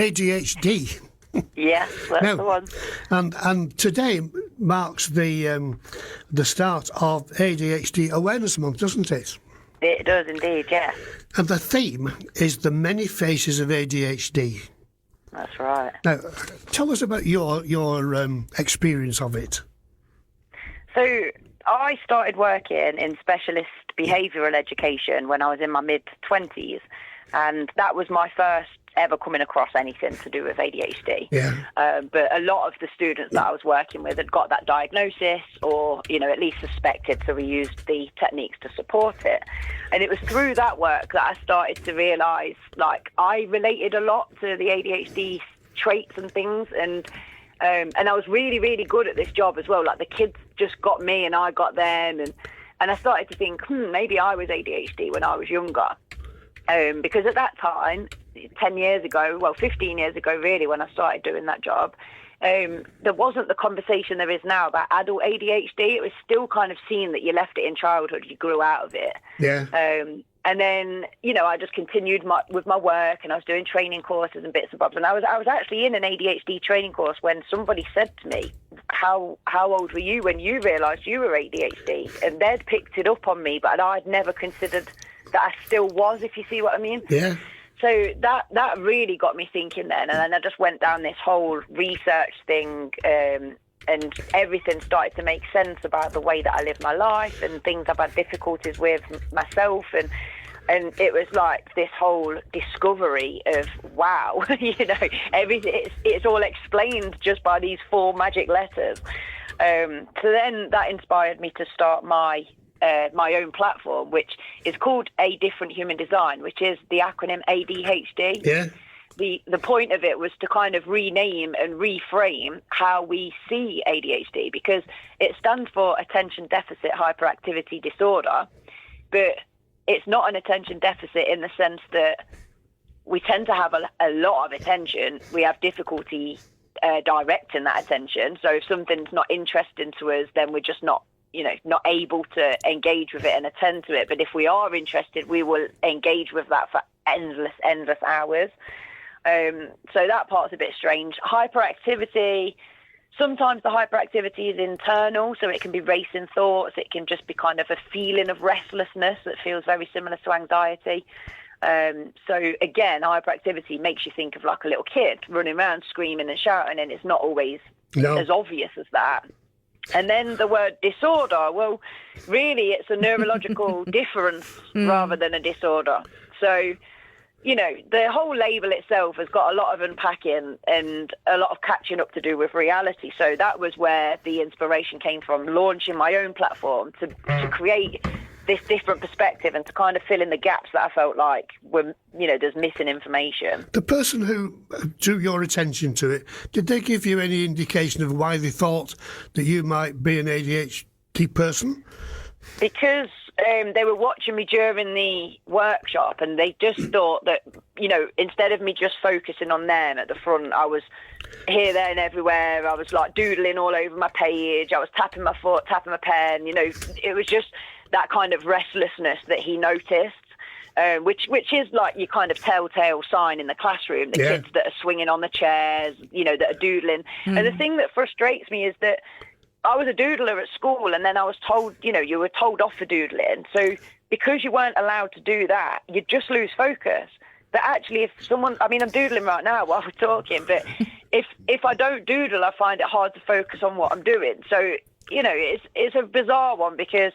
ADHD. Yes, that's the one. And today marks the start of ADHD Awareness Month, doesn't it? It does indeed, yeah. And the theme is the many faces of ADHD. That's right. Now, tell us about your experience of it. So I started working in specialist behavioural education when I was in my mid-20s, and that was my first ever coming across anything to do with ADHD. Yeah. But a lot of the students that I was working with had got that diagnosis or, at least suspected, so we used the techniques to support it. And it was through that work that I started to realise, I related a lot to the ADHD traits and things, and I was really, really good at this job as well. Like, the kids just got me and I got them, and I started to think, maybe I was ADHD when I was younger. Because at that time, 10 years ago, 15 years ago really, when I started doing that job, there wasn't the conversation there is now about adult ADHD. It was still kind of seen that you left it in childhood, you grew out of it. Yeah. And then, I just continued with my work, and I was doing training courses and bits and bobs. And I was actually in an ADHD training course when somebody said to me, how old were you when you realised you were ADHD? And they'd picked it up on me, but I'd never considered that I still was, if you see what I mean. Yeah. So that really got me thinking then, and then I just went down this whole research thing, and everything started to make sense about the way that I live my life and things I've had difficulties with myself, and it was like this whole discovery of, wow, everything, it's all explained just by these 4 magic letters. So then that inspired me to start my own platform, which is called A Different Human Design, which is the acronym ADHD. Yeah. The point of it was to kind of rename and reframe how we see ADHD, because it stands for Attention Deficit Hyperactivity Disorder, but it's not an attention deficit in the sense that we tend to have a lot of attention. We have difficulty directing that attention. So if something's not interesting to us, then we're just not able to engage with it and attend to it. But if we are interested, we will engage with that for endless hours. So that part's a bit strange. Hyperactivity, sometimes the hyperactivity is internal, so it can be racing thoughts. It can just be kind of a feeling of restlessness that feels very similar to anxiety. So again, hyperactivity makes you think of like a little kid running around screaming and shouting, and it's not always as obvious as that. And then the word disorder, well, really it's a neurological difference rather than a disorder. So, the whole label itself has got a lot of unpacking and a lot of catching up to do with reality. So that was where the inspiration came from, launching my own platform to create this different perspective and to kind of fill in the gaps that I felt like were, there's missing information. The person who drew your attention to it, did they give you any indication of why they thought that you might be an ADHD person? Because they were watching me during the workshop, and they just thought that, instead of me just focusing on them at the front, I was here, there and everywhere. I was like doodling all over my page. I was tapping my foot, tapping my pen. It was just that kind of restlessness that he noticed, which is like your kind of telltale sign in the classroom, the kids that are swinging on the chairs, that are doodling. And the thing that frustrates me is that I was a doodler at school, and then I was told, you were told off for doodling. So because you weren't allowed to do that, you'd just lose focus. But actually, if someone, I'm doodling right now while we're talking, but if I don't doodle, I find it hard to focus on what I'm doing. So, it's a bizarre one, because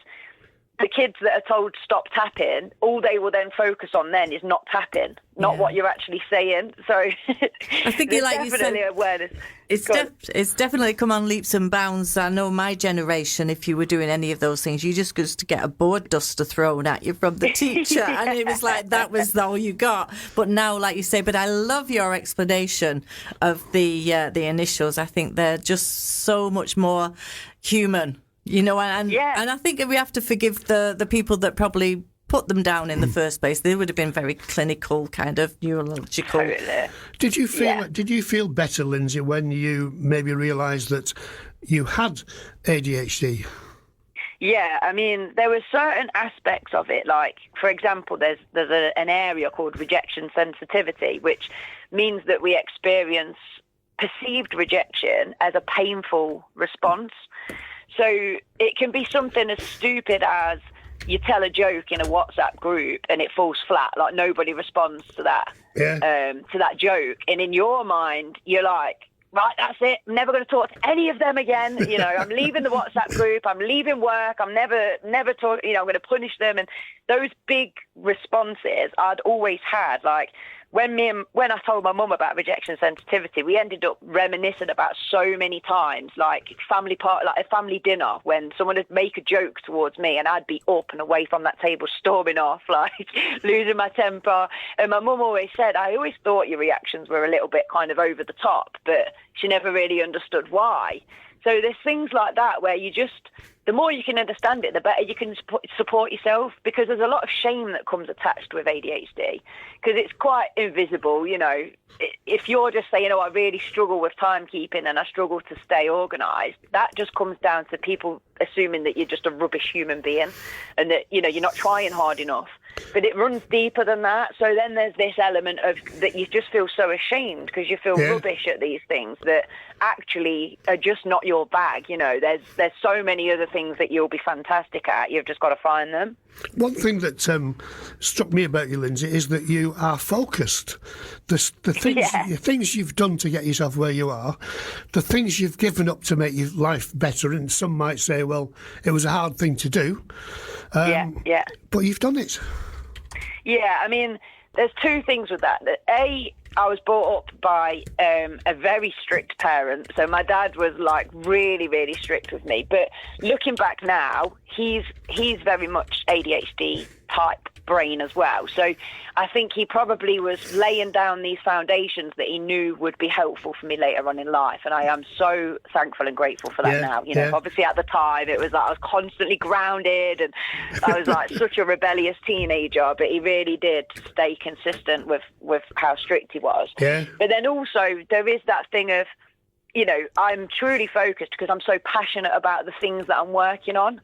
the kids that are told to stop tapping, all they will then focus on then is not tapping, not what you're actually saying. So I think like you said, awareness. It's definitely come on leaps and bounds. I know my generation, if you were doing any of those things, you just used to get a board duster thrown at you from the teacher, and it was like that was all you got. But now, like you say, but I love your explanation of the initials. I think they're just so much more human. And I think we have to forgive the people that probably put them down in the first place. They would have been very clinical, kind of neurological. Totally. Did you feel better, Lindsay, when you maybe realised that you had ADHD? Yeah, there were certain aspects of it, like, for example, there's an area called rejection sensitivity, which means that we experience perceived rejection as a painful response. So it can be something as stupid as you tell a joke in a WhatsApp group and it falls flat, like nobody responds to that joke. And in your mind, you're like, right, that's it. I'm never going to talk to any of them again. You know, I'm leaving the WhatsApp group. I'm leaving work. I'm never talk. You know, I'm going to punish them. And those big responses I'd always had, like, when I told my mum about rejection sensitivity, we ended up reminiscing about so many times, like a family dinner, when someone would make a joke towards me and I'd be up and away from that table, storming off, like losing my temper. And my mum always said, I always thought your reactions were a little bit kind of over the top, but she never really understood why. So there's things like that where the more you can understand it, the better you can support yourself, because there's a lot of shame that comes attached with ADHD, because it's quite invisible. You know, if you're just saying, I really struggle with timekeeping and I struggle to stay organised, that just comes down to people assuming that you're just a rubbish human being and that, you know, you're not trying hard enough. But it runs deeper than that. So then there's this element of that you just feel so ashamed because you feel rubbish at these things that actually are just not your bag. You know, there's so many other things that you'll be fantastic at. You've just got to find them. One thing that struck me about you, Lindsay, is that you are focused. The things you've done to get yourself where you are, the things you've given up to make your life better, and some might say, well, it was a hard thing to do. But you've done it. Yeah, I mean, there's two things with that. A, I was brought up by a very strict parent. So my dad was like really, really strict with me. But looking back now, he's very much ADHD type brain as well. So I think he probably was laying down these foundations that he knew would be helpful for me later on in life. And I am so thankful and grateful for that now. You know, obviously at the time it was like I was constantly grounded and I was like such a rebellious teenager, but he really did stay consistent with how strict he was. Yeah. But then also there is that thing of, you know, I'm truly focused because I'm so passionate about the things that I'm working on.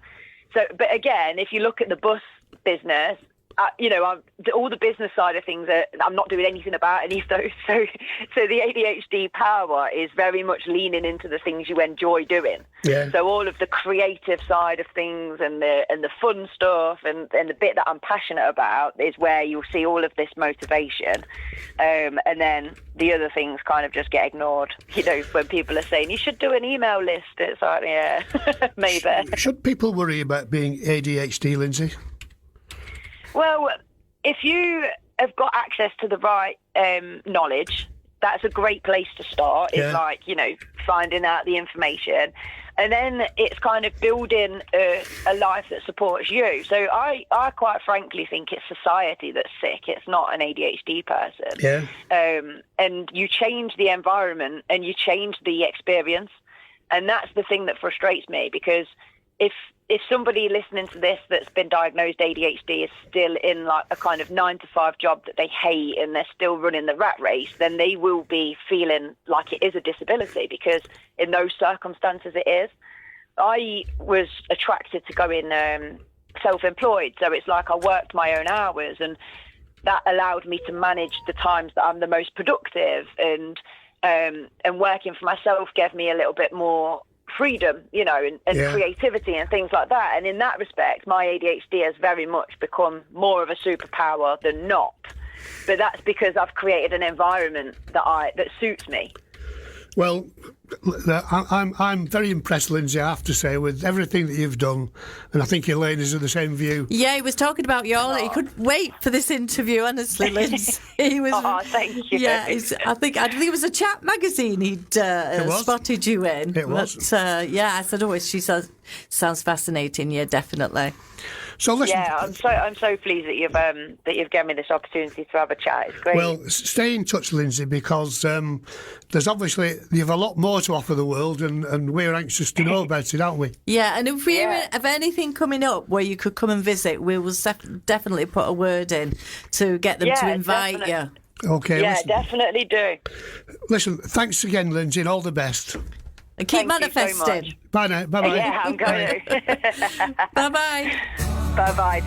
So, but again, if you look at the bus business, you know, all the business side of things, I'm not doing anything about any of those. So the ADHD power is very much leaning into the things you enjoy doing. Yeah. So all of the creative side of things and the fun stuff and the bit that I'm passionate about is where you'll see all of this motivation. And then the other things kind of just get ignored. You know, when people are saying you should do an email list, it's like, yeah, maybe. Should people worry about being ADHD, Lindsay? Well, if you have got access to the right knowledge, that's a great place to start. It's like, you know, finding out the information. And then it's kind of building a life that supports you. So I quite frankly think it's society that's sick. It's not an ADHD person. Yeah. And you change the environment and you change the experience. And that's the thing that frustrates me, because if somebody listening to this that's been diagnosed ADHD is still in like a kind of 9-to-5 job that they hate and they're still running the rat race, then they will be feeling like it is a disability, because in those circumstances it is. I was attracted to going self-employed, so it's like I worked my own hours, and that allowed me to manage the times that I'm the most productive, and working for myself gave me a little bit more freedom, you know, and creativity and things like that. And in that respect, my ADHD has very much become more of a superpower than not. But that's because I've created an environment that suits me. Well, I'm very impressed, Lindsay, I have to say, with everything that you've done, and I think Elaine is of the same view. Yeah, he was talking about you all. He couldn't wait for this interview, honestly, Lindsay. He was. Oh, thank you. Yeah, I think it was a Chat magazine he'd spotted you in. It was. But, I said, she sounds fascinating. Yeah, definitely. So listen. Yeah, I'm so pleased that you've given me this opportunity to have a chat. It's great. Well, stay in touch, Lindsay, because there's obviously you have a lot more to offer the world, and we're anxious to know about it, aren't we? Yeah, and if we have anything coming up where you could come and visit, we will definitely put a word in to get them to invite you. Okay. Yeah, listen. Definitely do. Listen, thanks again, Lindsay, and all the best. And keep manifesting. Bye now. Bye bye. Yeah, I'm going to. Bye bye. Bye bye.